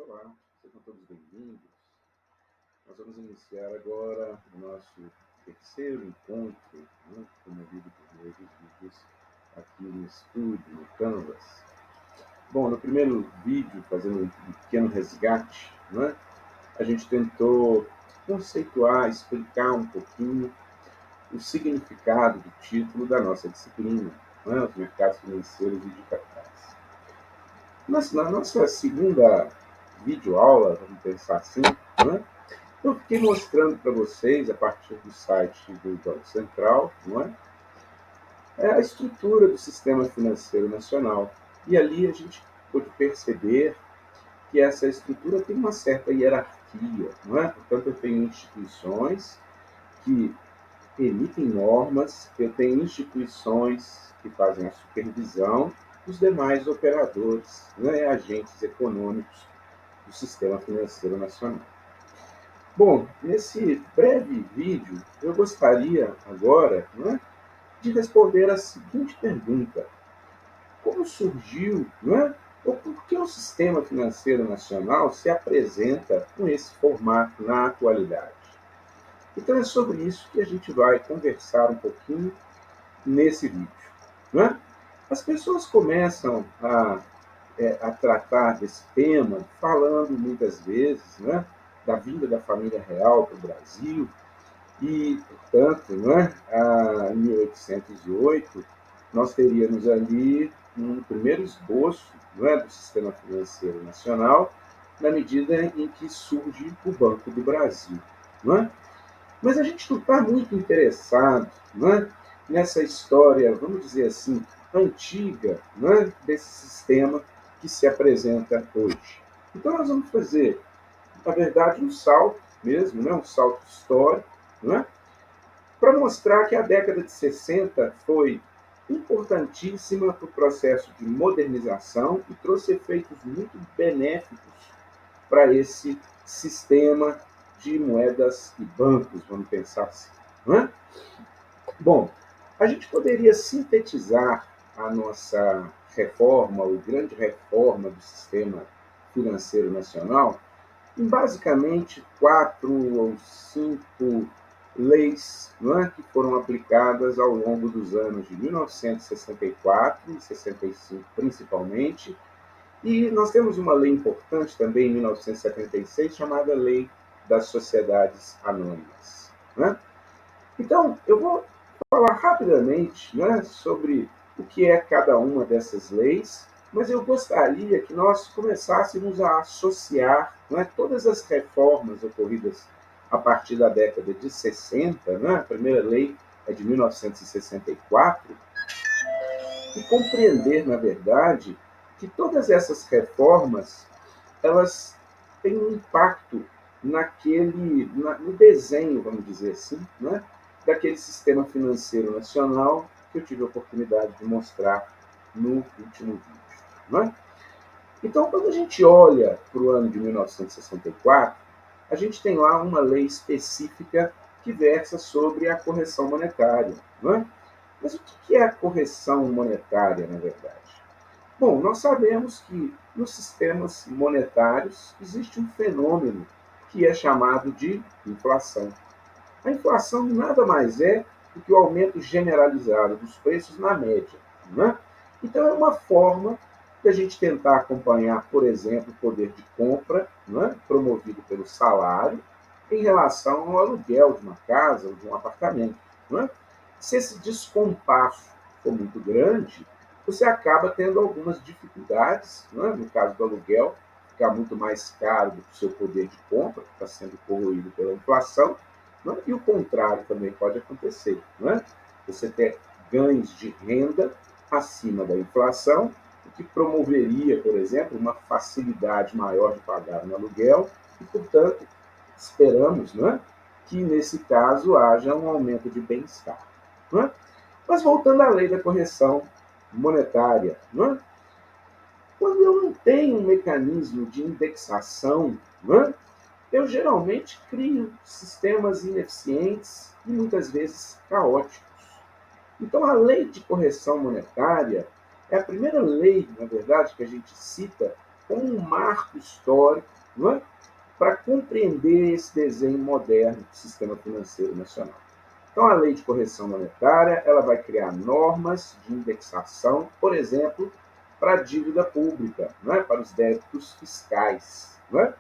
Olá, sejam todos bem-vindos. Nós vamos iniciar agora o nosso terceiro encontro, promovido por meio dos vídeos aqui no estúdio, no Canvas. Bom, no primeiro vídeo, fazendo um pequeno resgate, a gente tentou conceituar, explicar um pouquinho o significado do título da nossa disciplina, os mercados financeiros e de capitais. Na nossa segunda videoaula, vamos pensar assim, eu fiquei mostrando para vocês, a partir do site do Banco Central, a estrutura do sistema financeiro nacional. E ali a gente pôde perceber que essa estrutura tem uma certa hierarquia. Portanto, eu tenho instituições que emitem normas, eu tenho instituições que fazem a supervisão, os demais operadores, agentes econômicos do sistema financeiro nacional. Bom, nesse breve vídeo, eu gostaria agora de responder a seguinte pergunta: como surgiu, ou por que o sistema financeiro nacional se apresenta com esse formato na atualidade? Então é sobre isso que a gente vai conversar um pouquinho nesse vídeo. As pessoas começam a tratar desse tema falando muitas vezes da vinda da família real para o Brasil e, portanto, em 1808, nós teríamos ali um primeiro esboço do sistema financeiro nacional, na medida em que surge o Banco do Brasil. Mas a gente não está muito interessado nessa história, vamos dizer assim, antiga desse sistema que se apresenta hoje. Então nós vamos fazer, na verdade, um salto mesmo, um salto histórico, para mostrar que a década de 60 foi importantíssima para o processo de modernização e trouxe efeitos muito benéficos para esse sistema de moedas e bancos, vamos pensar assim. Bom, a gente poderia sintetizar a nossa reforma, ou grande reforma do sistema financeiro nacional, em basicamente 4 ou 5 leis que foram aplicadas ao longo dos anos de 1964 e 65 principalmente, e nós temos uma lei importante também em 1976, chamada Lei das Sociedades Anônimas. Então, eu vou falar rapidamente sobre o que é cada uma dessas leis, mas eu gostaria que nós começássemos a associar todas as reformas ocorridas a partir da década de 60, a primeira lei é de 1964, e compreender, na verdade, que todas essas reformas elas têm um impacto no desenho, vamos dizer assim, daquele sistema financeiro nacional que eu tive a oportunidade de mostrar no último vídeo. Então, quando a gente olha para o ano de 1964, a gente tem lá uma lei específica que versa sobre a correção monetária. Mas o que é a correção monetária, na verdade? Bom, nós sabemos que nos sistemas monetários existe um fenômeno que é chamado de inflação. A inflação nada mais é do que o aumento generalizado dos preços na média. Então, é uma forma de a gente tentar acompanhar, por exemplo, o poder de compra promovido pelo salário em relação ao aluguel de uma casa ou de um apartamento. Se esse descompasso for muito grande, você acaba tendo algumas dificuldades, no caso do aluguel, ficar muito mais caro do que o seu poder de compra, que está sendo corroído pela inflação, e o contrário também pode acontecer. Você ter ganhos de renda acima da inflação, o que promoveria, por exemplo, uma facilidade maior de pagar um aluguel e, portanto, esperamos que, nesse caso, haja um aumento de bem-estar. Mas voltando à lei da correção monetária, quando eu não tenho um mecanismo de indexação, eu geralmente crio sistemas ineficientes e muitas vezes caóticos. Então, a lei de correção monetária é a primeira lei, na verdade, que a gente cita como um marco histórico não é? Para compreender esse desenho moderno do sistema financeiro nacional. Então, a lei de correção monetária ela vai criar normas de indexação, por exemplo, para a dívida pública, não é? Para os débitos fiscais. Não é?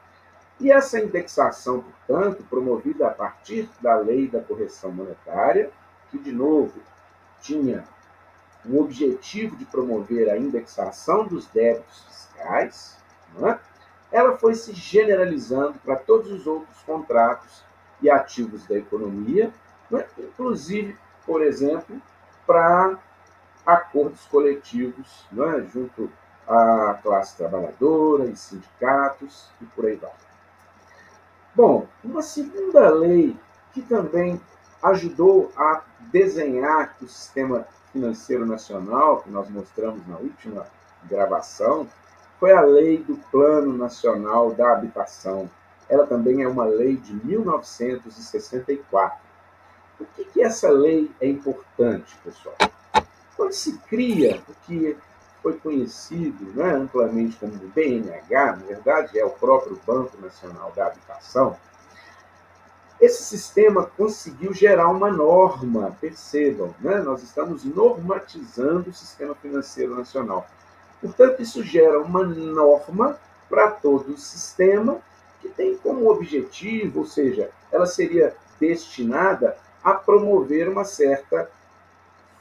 E essa indexação, portanto, promovida a partir da lei da correção monetária, que, de novo, tinha o objetivo de promover a indexação dos débitos fiscais, não é? Ela foi se generalizando para todos os outros contratos e ativos da economia, né? Inclusive, por exemplo, para acordos coletivos, né? Junto à classe trabalhadora e sindicatos e por aí vai. Bom, uma segunda lei que também ajudou a desenhar o sistema financeiro nacional, que nós mostramos na última gravação, foi a Lei do Plano Nacional da Habitação. Ela também é uma lei de 1964. Por que essa lei é importante, pessoal? Quando se cria o que foi conhecido, né, amplamente como o BNH, na verdade é o próprio Banco Nacional da Habitação, esse sistema conseguiu gerar uma norma, percebam, né? Nós estamos normatizando o sistema financeiro nacional. Portanto, isso gera uma norma para todo o sistema que tem como objetivo, ou seja, ela seria destinada a promover uma certa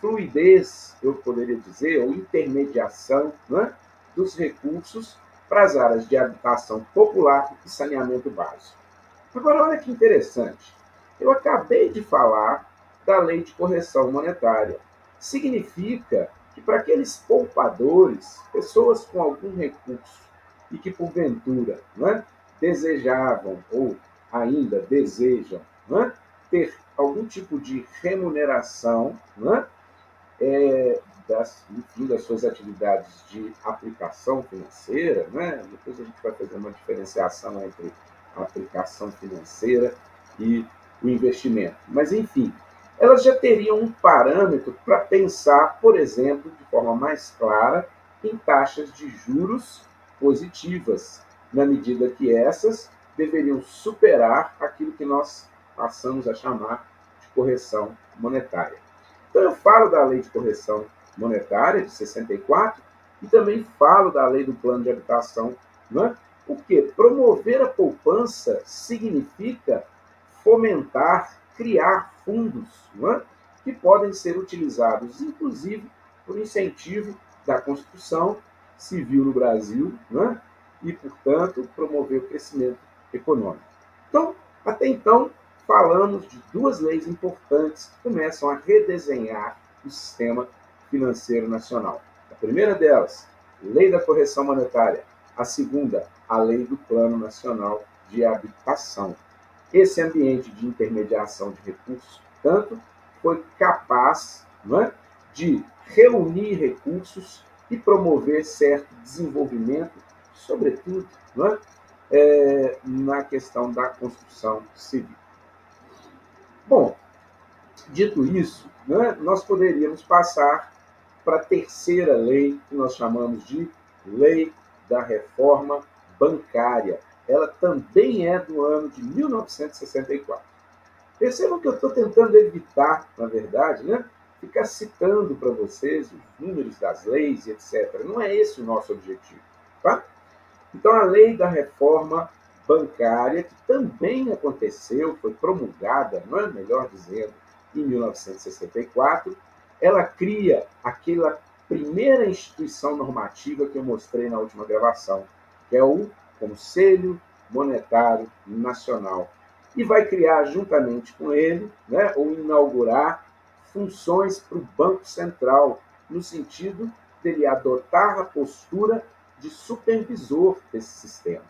fluidez, eu poderia dizer, ou intermediação, né, dos recursos para as áreas de habitação popular e saneamento básico. Agora, olha que interessante. Eu acabei de falar da lei de correção monetária. Significa que para aqueles poupadores, pessoas com algum recurso e que porventura, né, desejavam ou ainda desejam, né, ter algum tipo de remuneração, né, enfim, das suas atividades de aplicação financeira, né? Depois a gente vai fazer uma diferenciação entre a aplicação financeira e o investimento. Mas, enfim, elas já teriam um parâmetro para pensar, por exemplo, de forma mais clara, em taxas de juros positivas, na medida que essas deveriam superar aquilo que nós passamos a chamar de correção monetária. Então, eu falo da lei de correção monetária de 64 e também falo da lei do plano de habitação. Não é? Porque promover a poupança significa fomentar, criar fundos, não é? Que podem ser utilizados, inclusive, por incentivo da construção civil no Brasil, não é? E, portanto, promover o crescimento econômico. Então, até então, falamos de duas leis importantes que começam a redesenhar o sistema financeiro nacional. A primeira delas, Lei da Correção Monetária. A segunda, a Lei do Plano Nacional de Habitação. Esse ambiente de intermediação de recursos, portanto, foi capaz, não é, de reunir recursos e promover certo desenvolvimento, sobretudo, não é, na questão da construção civil. Bom, dito isso, né, nós poderíamos passar para a terceira lei, que nós chamamos de Lei da Reforma Bancária. Ela também é do ano de 1964. Percebam que eu estou tentando evitar, na verdade, né, ficar citando para vocês os números das leis e etc. Não é esse o nosso objetivo. Tá? Então, a Lei da Reforma Bancária, que também aconteceu, foi promulgada, não é melhor dizendo, em 1964, ela cria aquela primeira instituição normativa que eu mostrei na última gravação, que é o Conselho Monetário Nacional. E vai criar, juntamente com ele, né, ou inaugurar funções para o Banco Central, no sentido dele adotar a postura de supervisor desse sistema.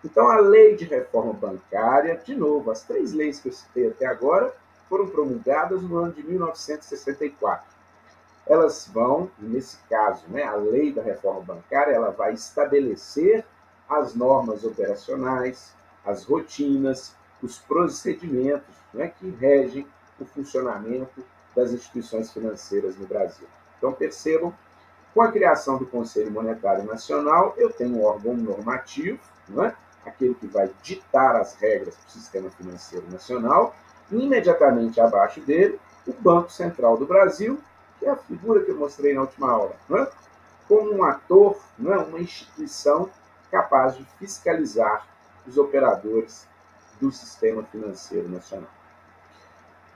Então, a lei de reforma bancária, de novo, as três leis que eu citei até agora foram promulgadas no ano de 1964. Elas vão, nesse caso, né, a lei da reforma bancária, ela vai estabelecer as normas operacionais, as rotinas, os procedimentos, né, que regem o funcionamento das instituições financeiras no Brasil. Então, percebam, com a criação do Conselho Monetário Nacional, eu tenho um órgão normativo, não é? aquele que vai ditar as regras para o sistema financeiro nacional, e imediatamente abaixo dele, o Banco Central do Brasil, que é a figura que eu mostrei na última aula, né? Como um ator, né? Uma instituição capaz de fiscalizar os operadores do sistema financeiro nacional.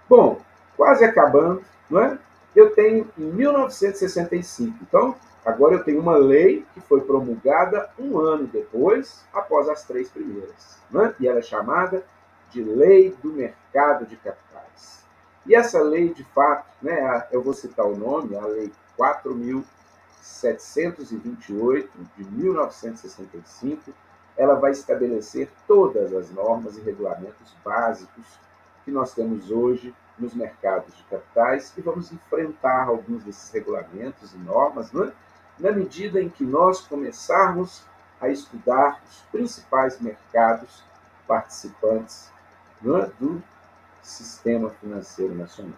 Bom, quase acabando, não é? Eu tenho em 1965, então agora eu tenho uma lei que foi promulgada um ano depois, após as três primeiras, né? E ela é chamada de Lei do Mercado de Capitais. E essa lei, de fato, né, eu vou citar o nome, a Lei 4.728 de 1965, ela vai estabelecer todas as normas e regulamentos básicos que nós temos hoje nos mercados de capitais e vamos enfrentar alguns desses regulamentos e normas, né? Na medida em que nós começarmos a estudar os principais mercados participantes, né, do sistema financeiro nacional.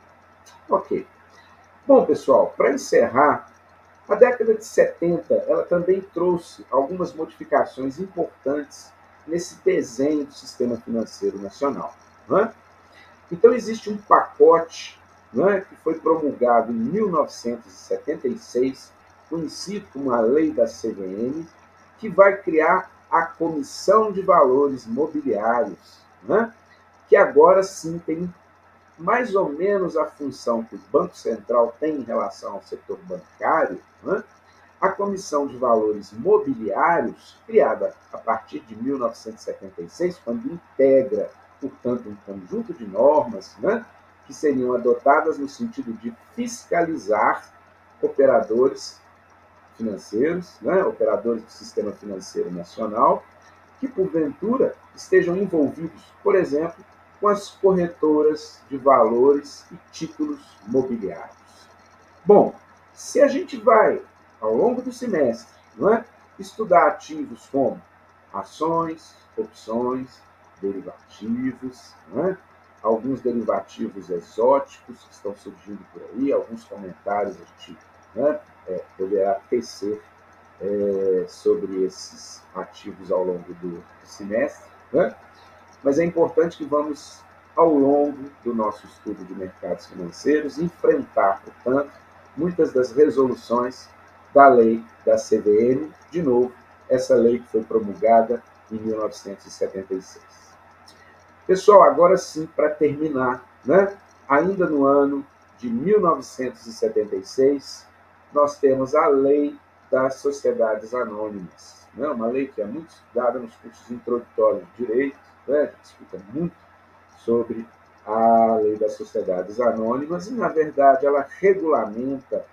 Ok. Bom, pessoal, para encerrar, a década de 70 ela também trouxe algumas modificações importantes nesse desenho do sistema financeiro nacional. Né? Então, existe um pacote, né, que foi promulgado em 1976, conhecido como a Lei da CVM, que vai criar a Comissão de Valores Mobiliários, né, que agora sim tem mais ou menos a função que o Banco Central tem em relação ao setor bancário, né? A Comissão de Valores Mobiliários, criada a partir de 1976, quando integra, portanto, um conjunto de normas, né, que seriam adotadas no sentido de fiscalizar operadores financeiros, né, operadores do sistema financeiro nacional, que porventura estejam envolvidos, por exemplo, com as corretoras de valores e títulos mobiliários. Bom, se a gente vai, ao longo do semestre, não é, estudar ativos como ações, opções, derivativos, não é, alguns derivativos exóticos que estão surgindo por aí, alguns comentários a gente, né, poderá tecer sobre esses ativos ao longo do semestre, né? Mas é importante que vamos, ao longo do nosso estudo de mercados financeiros, enfrentar, portanto, muitas das resoluções da lei da CVM, de novo, essa lei que foi promulgada em 1976. Pessoal, agora sim, para terminar, né? Ainda no ano de 1976, nós temos a lei das sociedades anônimas, né? Uma lei que é muito estudada nos cursos introdutórios de direito, né? A gente explica muito sobre a lei das sociedades anônimas e, na verdade, ela regulamenta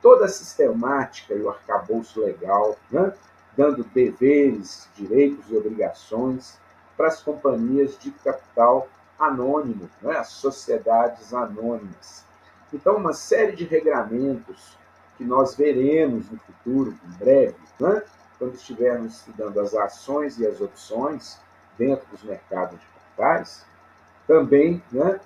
toda a sistemática e o arcabouço legal, né? Dando deveres, direitos e obrigações para as companhias de capital anônimo, né? As sociedades anônimas. Então, uma série de regramentos que nós veremos no futuro, em breve, né? Quando estivermos estudando as ações e as opções dentro dos mercados de capitais, também, né,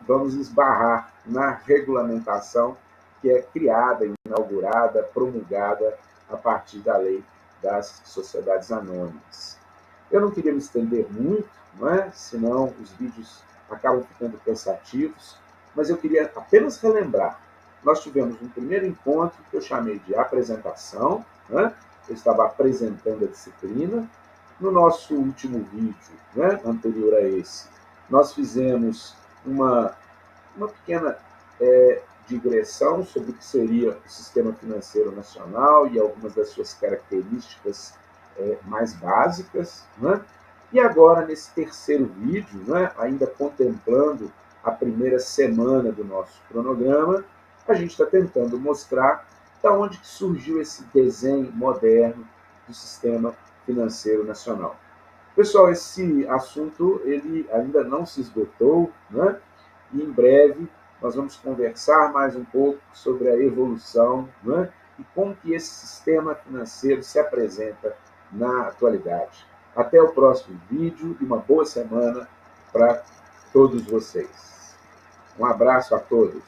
vamos esbarrar na regulamentação que é criada, inaugurada, promulgada a partir da lei das sociedades anônimas. Eu não queria me estender muito, não é? Senão os vídeos acabam ficando cansativos, mas eu queria apenas relembrar. Nós tivemos um primeiro encontro que eu chamei de apresentação, né? Eu estava apresentando a disciplina. No nosso último vídeo, né, anterior a esse, nós fizemos uma pequena digressão sobre o que seria o sistema financeiro nacional e algumas das suas características mais básicas. Né? E agora, nesse terceiro vídeo, né, ainda contemplando a primeira semana do nosso cronograma, a gente está tentando mostrar da onde que surgiu esse desenho moderno do sistema financeiro nacional. Pessoal, esse assunto ele ainda não se esgotou, né? E em breve nós vamos conversar mais um pouco sobre a evolução, né? E como que esse sistema financeiro se apresenta na atualidade. Até o próximo vídeo e uma boa semana para todos vocês. Um abraço a todos.